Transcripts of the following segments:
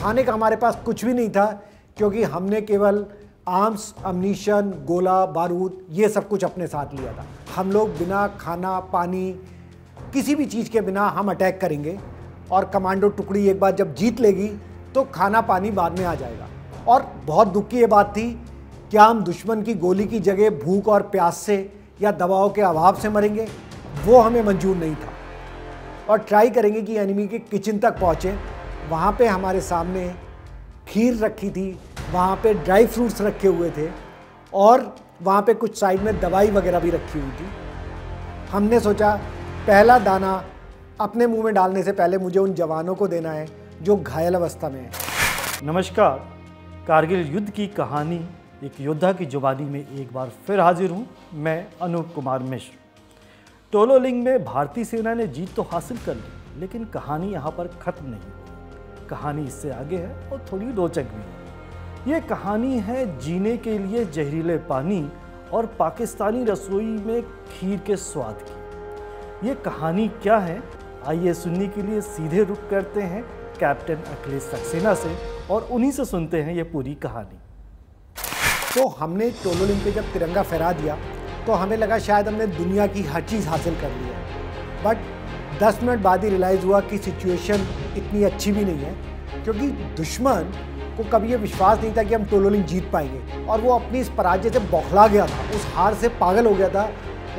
खाने का हमारे पास कुछ भी नहीं था, क्योंकि हमने केवल आर्म्स, अम्नीशन, गोला बारूद ये सब कुछ अपने साथ लिया था। हम लोग बिना खाना पानी किसी भी चीज़ के बिना हम अटैक करेंगे और कमांडो टुकड़ी एक बार जब जीत लेगी तो खाना पानी बाद में आ जाएगा। और बहुत दुख की ये बात थी, क्या हम दुश्मन की गोली की जगह भूख और प्यास से या दवाओं के अभाव से मरेंगे, वो हमें मंजूर नहीं था। और ट्राई करेंगे कि एनिमी के किचन तक पहुँचे। वहाँ पे हमारे सामने खीर रखी थी, वहाँ पे ड्राई फ्रूट्स रखे हुए थे और वहाँ पे कुछ साइड में दवाई वगैरह भी रखी हुई थी। हमने सोचा पहला दाना अपने मुंह में डालने से पहले मुझे उन जवानों को देना है जो घायल अवस्था में है। नमस्कार, कारगिल युद्ध की कहानी एक योद्धा की जुबानी में एक बार फिर हाजिर हूँ। मैं अनूप कुमार मिश्र। टोलोलिंग में भारतीय सेना ने जीत तो हासिल कर ली, लेकिन कहानी यहाँ पर खत्म नहीं। कहानी इससे आगे है और थोड़ी रोचक भी है। ये कहानी है जीने के लिए जहरीले पानी और पाकिस्तानी रसोई में खीर के स्वाद की। ये कहानी क्या है, आइए सुनने के लिए सीधे रुख करते हैं कैप्टन अखिलेश सक्सेना से और उन्हीं से सुनते हैं ये पूरी कहानी। तो हमने टोलोलिंग पे जब तिरंगा फहरा दिया तो हमें लगा शायद हमने दुनिया की हर चीज़ हासिल कर ली है। बट 10 मिनट बाद ही रियलाइज़ हुआ कि सिचुएशन इतनी अच्छी भी नहीं है, क्योंकि दुश्मन को कभी ये विश्वास नहीं था कि हम टोलोलिंग जीत पाएंगे और वो अपनी इस पराजय से बौखला गया था, उस हार से पागल हो गया था।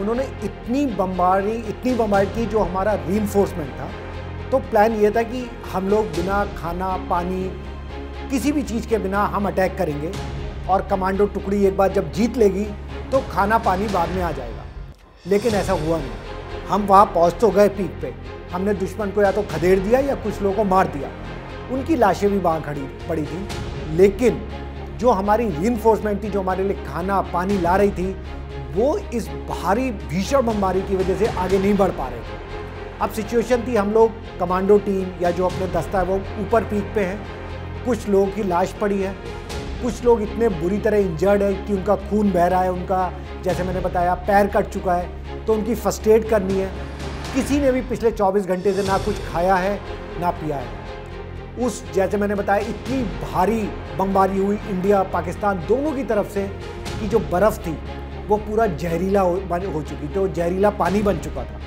उन्होंने इतनी बम्बार्ड की जो हमारा रीइंफोर्समेंट था। तो प्लान ये था कि हम लोग बिना खाना पानी किसी भी चीज़ के बिना हम अटैक करेंगे और कमांडो टुकड़ी एक बार जब जीत लेगी तो खाना पानी बाद में आ जाएगा। लेकिन ऐसा हुआ नहीं। हम वहाँ पहुँच तो गए पीक पे, हमने दुश्मन को या तो खदेड़ दिया या कुछ लोगों को मार दिया, उनकी लाशें भी वहाँ खड़ी पड़ी थी। लेकिन जो हमारी रीइंफोर्समेंट थी, जो हमारे लिए खाना पानी ला रही थी, वो इस भारी भीषण बमबारी की वजह से आगे नहीं बढ़ पा रहे थे। अब सिचुएशन थी, हम लोग कमांडो टीम या जो अपने दस्ता है वो ऊपर पीक पे हैं, कुछ लोगों की लाश पड़ी है, कुछ लोग इतने बुरी तरह इंजर्ड है कि उनका खून बह रहा है, उनका जैसे मैंने बताया पैर कट चुका है, तो उनकी फर्स्ट एड करनी है। किसी ने भी पिछले 24 घंटे से ना कुछ खाया है ना पिया है। उस जैसे मैंने बताया इतनी भारी बमबारी हुई इंडिया पाकिस्तान दोनों की तरफ से कि जो बर्फ़ थी वो पूरा जहरीला हो चुकी थी, जहरीला पानी बन चुका था।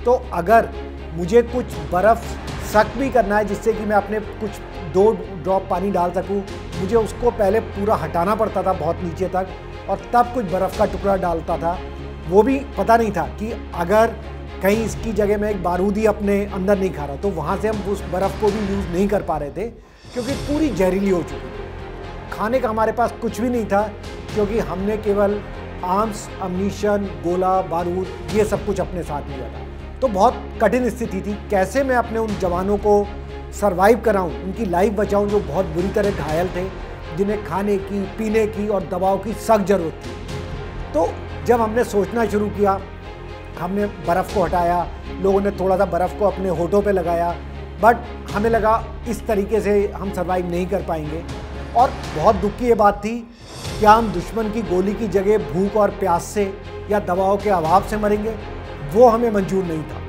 तो अगर मुझे कुछ बर्फ़ सक भी करना है जिससे कि मैं अपने कुछ 2 ड्रॉप पानी डाल सकूं, मुझे उसको पहले पूरा हटाना पड़ता था बहुत नीचे तक, और तब कुछ बर्फ़ का टुकड़ा डालता था। वो भी पता नहीं था कि अगर कहीं इसकी जगह में एक बारूदी अपने अंदर नहीं खा रहा तो वहाँ से हम उस बर्फ़ को भी यूज़ नहीं कर पा रहे थे, क्योंकि पूरी जहरीली हो चुकी थी। खाने का हमारे पास कुछ भी नहीं था, क्योंकि हमने केवल आर्म्स, अम्नीशन, गोला बारूद ये सब कुछ अपने साथ लिया था। तो बहुत कठिन स्थिति थी, कैसे मैं अपने उन जवानों को सरवाइव कराऊं, उनकी लाइफ बचाऊं जो बहुत बुरी तरह घायल थे, जिन्हें खाने की पीने की और दवाओं की सख्त ज़रूरत थी। तो जब हमने सोचना शुरू किया, हमने बर्फ़ को हटाया, लोगों ने थोड़ा सा बर्फ़ को अपने होठों पे लगाया, बट हमें लगा इस तरीके से हम सरवाइव नहीं कर पाएंगे। और बहुत दुख की ये बात थी, क्या हम दुश्मन की गोली की जगह भूख और प्यास से या दवाओं के अभाव से मरेंगे, वो हमें मंजूर नहीं था।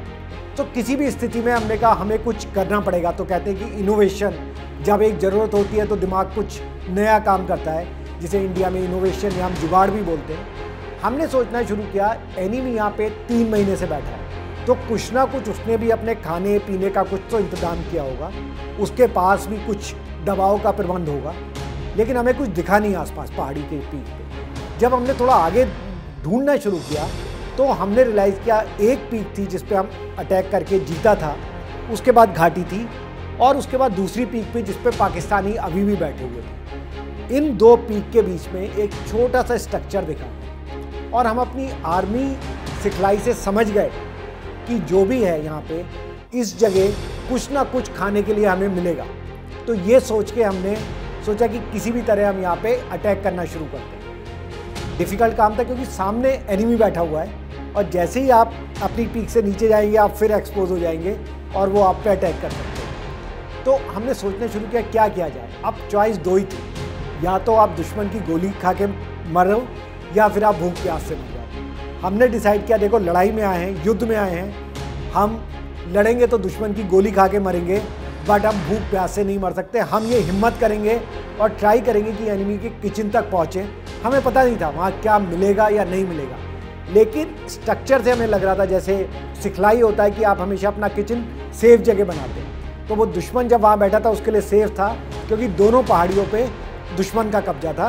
तो किसी भी स्थिति में हमने कहा हमें कुछ करना पड़ेगा। तो कहते हैं कि इनोवेशन, जब एक ज़रूरत होती है तो दिमाग कुछ नया काम करता है, जिसे इंडिया में इनोवेशन या हम जुगाड़ भी बोलते हैं। हमने सोचना शुरू किया, एनिमी यहाँ पे 3 महीने से बैठा है, तो कुछ ना कुछ उसने भी अपने खाने पीने का कुछ तो इंतज़ाम किया होगा, उसके पास भी कुछ दवाओं का प्रबंध होगा, लेकिन हमें कुछ दिखा नहीं आसपास पहाड़ी के पीक पे। जब हमने थोड़ा आगे ढूंढना शुरू किया तो हमने रियलाइज़ किया एक पीक थी जिस पे हम अटैक करके जीता था, उसके बाद घाटी थी, और उसके बाद दूसरी पीक पे जिस पे पाकिस्तानी अभी भी बैठे हुए थे। इन 2 पीक के बीच में एक छोटा सा स्ट्रक्चर दिखा और हम अपनी आर्मी सिखलाई से समझ गए कि जो भी है यहाँ पे इस जगह कुछ ना कुछ खाने के लिए हमें मिलेगा। तो ये सोच के हमने सोचा कि किसी भी तरह हम यहाँ पे अटैक करना शुरू करते हैं। डिफ़िकल्ट काम था क्योंकि सामने एनिमी बैठा हुआ है और जैसे ही आप अपनी पीक से नीचे जाएंगे आप फिर एक्सपोज हो जाएंगे और वो आप पे अटैक कर सकते हैं। तो हमने सोचना शुरू किया क्या किया जाए। अब चॉइस 2 ही थी, या तो आप दुश्मन की गोली खा के मरो या फिर आप भूख प्यास से मर जाओ। हमने डिसाइड किया देखो लड़ाई में आए हैं, युद्ध में आए हैं, हम लड़ेंगे तो दुश्मन की गोली खा के मरेंगे, बट हम भूख प्यास से नहीं मर सकते। हम ये हिम्मत करेंगे और ट्राई करेंगे कि एनिमी के किचन तक पहुँचे। हमें पता नहीं था वहाँ क्या मिलेगा या नहीं मिलेगा, लेकिन स्ट्रक्चर से हमें लग रहा था जैसे सिखलाई होता है कि आप हमेशा अपना किचन सेफ जगह बनाते हैं। तो वो दुश्मन जब वहाँ बैठा था उसके लिए सेफ था, क्योंकि दोनों पहाड़ियों पे दुश्मन का कब्जा था,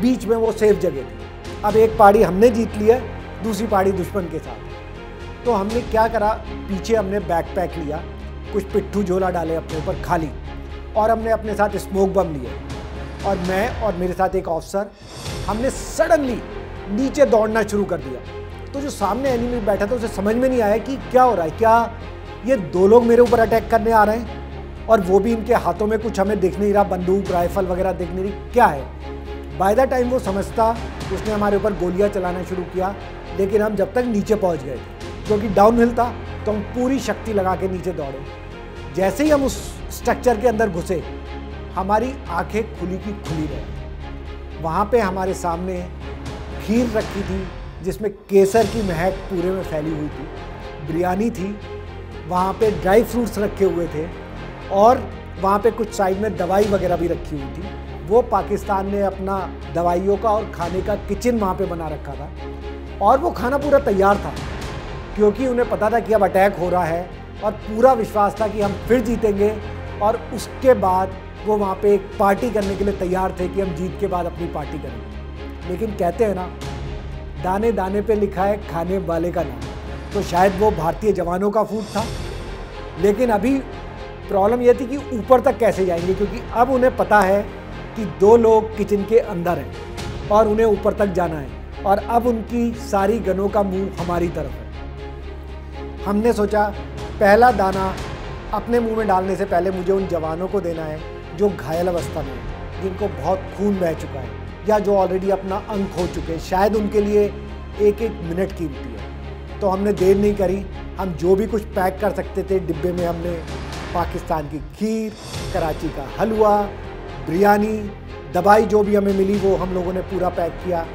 बीच में वो सेफ जगह थी। अब एक पहाड़ी हमने जीत ली है, दूसरी पहाड़ी दुश्मन के साथ। तो हमने क्या करा, पीछे हमने बैकपैक लिया, कुछ पिट्ठू झोला डाले अपने ऊपर खाली, और हमने अपने साथ स्मोक बम लिए। और मैं और मेरे साथ एक ऑफिसर, हमने सडनली नीचे दौड़ना शुरू कर दिया। तो जो सामने एनिमी बैठा था उसे समझ में नहीं आया कि क्या हो रहा है, क्या ये दो लोग मेरे ऊपर अटैक करने आ रहे हैं, और वो भी इनके हाथों में कुछ हमें दिख नहीं रहा, बंदूक राइफल वगैरह दिख नहीं रही, क्या है। बाय द टाइम वो समझता, उसने हमारे ऊपर गोलियां चलाना शुरू किया, लेकिन हम जब तक नीचे पहुंच गए क्योंकि डाउन हिल था, तो हम पूरी शक्ति लगा के नीचे दौड़े। जैसे ही हम उस स्ट्रक्चर के अंदर घुसे, हमारी आंखें खुली की खुली रही। वहाँ पे हमारे सामने खीर रखी थी जिसमें केसर की महक पूरे में फैली हुई थी, बिरयानी थी, वहाँ पे ड्राई फ्रूट्स रखे हुए थे, और वहाँ पे कुछ साइड में दवाई वगैरह भी रखी हुई थी। वो पाकिस्तान ने अपना दवाइयों का और खाने का किचन वहाँ पे बना रखा था, और वो खाना पूरा तैयार था, क्योंकि उन्हें पता था कि अब अटैक हो रहा है, और पूरा विश्वास था कि हम फिर जीतेंगे। और उसके बाद वो वहाँ पे एक पार्टी करने के लिए तैयार थे कि हम जीत के बाद अपनी पार्टी करेंगे। लेकिन कहते हैं ना, दाने दाने पे लिखा है खाने वाले का नाम, तो शायद वो भारतीय जवानों का फूड था। लेकिन अभी प्रॉब्लम ये थी कि ऊपर तक कैसे जाएंगे, क्योंकि अब उन्हें पता है कि दो लोग किचन के अंदर हैं और उन्हें ऊपर तक जाना है, और अब उनकी सारी गनों का मुंह हमारी तरफ है। हमने सोचा पहला दाना अपने मुंह में डालने से पहले मुझे उन जवानों को देना है जो घायल अवस्था में हैं, जिनको बहुत खून बह चुका है, या जो ऑलरेडी अपना अंग खो चुके हैं। शायद उनके लिए एक एक मिनट कीमती है। तो हमने देर नहीं करी, हम जो भी कुछ पैक कर सकते थे डिब्बे में, हमने पाकिस्तान की खीर, कराची का हलवा, बिरयानी, दवाई जो भी हमें मिली वो हम लोगों ने पूरा पैक किया।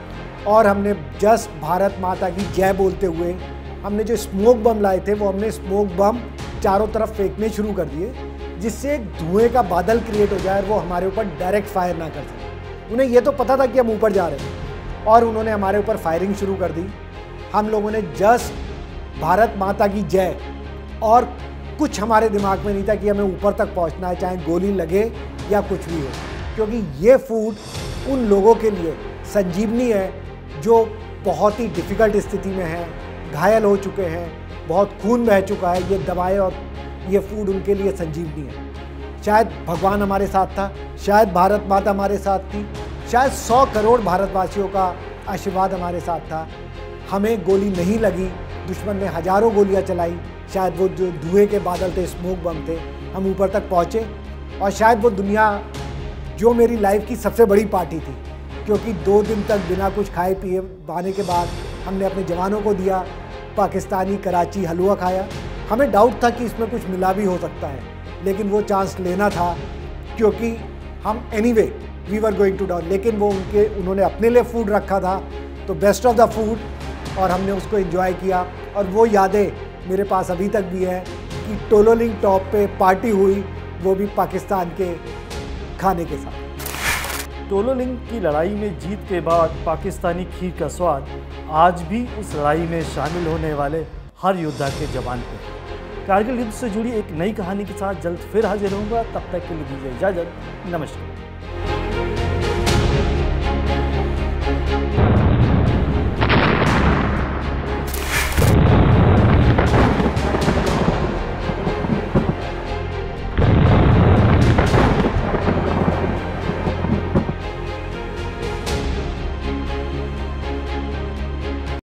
और हमने जस्ट भारत माता की जय बोलते हुए हमने जो स्मोक बम लाए थे वो हमने स्मोक बम चारों तरफ फेंकने शुरू कर दिए, जिससे एक धुएं का बादल क्रिएट हो जाए और वो हमारे ऊपर डायरेक्ट फायर ना कर सके। उन्हें ये तो पता था कि हम ऊपर जा रहे हैं, और उन्होंने हमारे ऊपर फायरिंग शुरू कर दी। हम लोगों ने जस्ट भारत माता की जय, और कुछ हमारे दिमाग में नहीं था कि हमें ऊपर तक पहुंचना है, चाहे गोली लगे या कुछ भी हो, क्योंकि ये फूड उन लोगों के लिए संजीवनी है जो बहुत ही डिफ़िकल्ट स्थिति में हैं, घायल हो चुके हैं, बहुत खून बह चुका है। ये दवाएं और ये फूड उनके लिए संजीवनी है। शायद भगवान हमारे साथ था, शायद भारत माता हमारे साथ थी, शायद 100 करोड़ भारतवासियों का आशीर्वाद हमारे साथ था। हमें गोली नहीं लगी, दुश्मन ने हज़ारों गोलियां चलाई। शायद वो जो धुएं के बादल थे, स्मोक बम थे, हम ऊपर तक पहुँचे। और शायद वो दुनिया जो मेरी लाइफ की सबसे बड़ी पार्टी थी, क्योंकि 2 दिन तक बिना कुछ खाए पिए पाने के बाद हमने अपने जवानों को दिया पाकिस्तानी कराची हलवा खाया। हमें डाउट था कि इसमें कुछ मिला भी हो सकता है, लेकिन वो चांस लेना था, क्योंकि हम anyway we were going to down. लेकिन वो उन्होंने अपने लिए फूड रखा था, तो बेस्ट ऑफ द फूड, और हमने उसको एंजॉय किया। और वो यादें मेरे पास अभी तक भी है कि टोलोलिंग टॉप पे पार्टी हुई, वो भी पाकिस्तान के खाने के साथ। टोलोलिंग की लड़ाई में जीत के बाद पाकिस्तानी खीर का स्वाद आज भी उस लड़ाई में शामिल होने वाले हर योद्धा के जबान पे है। कारगिल युद्ध से जुड़ी एक नई कहानी के साथ जल्द फिर हाजिर होऊंगा। तब तक के लिए दीजिए इजाज़त। नमस्कार।